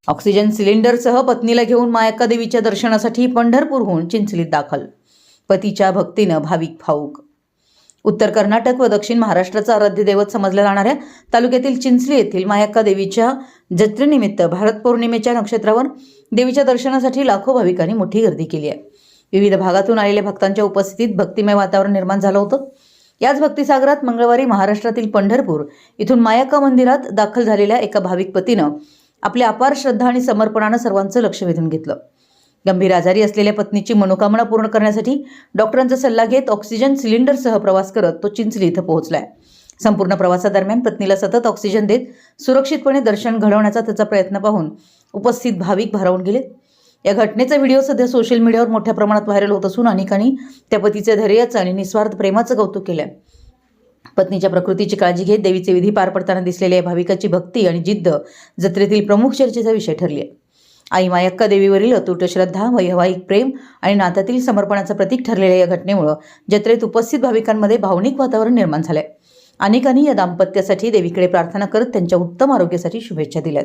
Oxygen सिलेंडरसह पत्नीला घेऊन मायक्का देवीच्या दर्शनासाठी पंढरपूरहून चिंचलीत दाखल. पतीच्या भक्तीनं भाविक भाऊक. उत्तर कर्नाटक व दक्षिण महाराष्ट्राचा आराध्य दैवत समजल्या जाणाऱ्या तालुक्यातील चिंचली येथील मायक्का देवीच्या जत्रेनिमित्त भारत पौर्णिमेच्या नक्षत्रावर देवीच्या दर्शनासाठी लाखो भाविकांनी मोठी गर्दी केली आहे. विविध भागातून आलेल्या भक्तांच्या उपस्थितीत भक्तिमय वातावरण निर्माण झालं होतं. याच भक्तिसागरात मंगळवारी महाराष्ट्रातील पंढरपूर इथून मायक्का मंदिरात दाखल झालेल्या एका भाविक पतीनं आपल्या अपार श्रद्धा आणि समर्पणानं सर्वांचं लक्ष वेधून घेतलं. गंभीर आजारी असलेल्या पत्नीची मनोकामना पूर्ण करण्यासाठी डॉक्टरांचा सल्ला घेत ऑक्सिजन सिलेंडरसह प्रवास करत तो चिंचली इथं पोहोचलाय. संपूर्ण प्रवासादरम्यान पत्नीला सतत ऑक्सिजन देत सुरक्षितपणे दर्शन घडवण्याचा त्याचा प्रयत्न पाहून उपस्थित भाविक भारावून गेले. या घटनेचा व्हिडिओ सध्या सोशल मीडियावर मोठ्या प्रमाणात व्हायरल होत असून अनेकांनी त्या पतीचे धैर्याचं आणि निस्वार्थ प्रेमाचं कौतुक केलंय. पत्नीच्या प्रकृतीची काळजी घेत देवीचे विधी पार पडताना दिसलेल्या भाविकाची भक्ती आणि जिद्द जत्रेतील प्रमुख चर्चेचा विषय ठरली आहे. आई मायक्का देवीवरील अतूट श्रद्धा, वैवाहिक प्रेम आणि नात्यातील समर्पणाचं प्रतीक ठरलेल्या या घटनेमुळे जत्रेत उपस्थित भाविकांमध्ये भावनिक वातावरण निर्माण झालंय. अनेकांनी या दाम्पत्यासाठी देवीकडे प्रार्थना करत त्यांच्या उत्तम आरोग्यासाठी शुभेच्छा दिल्यात.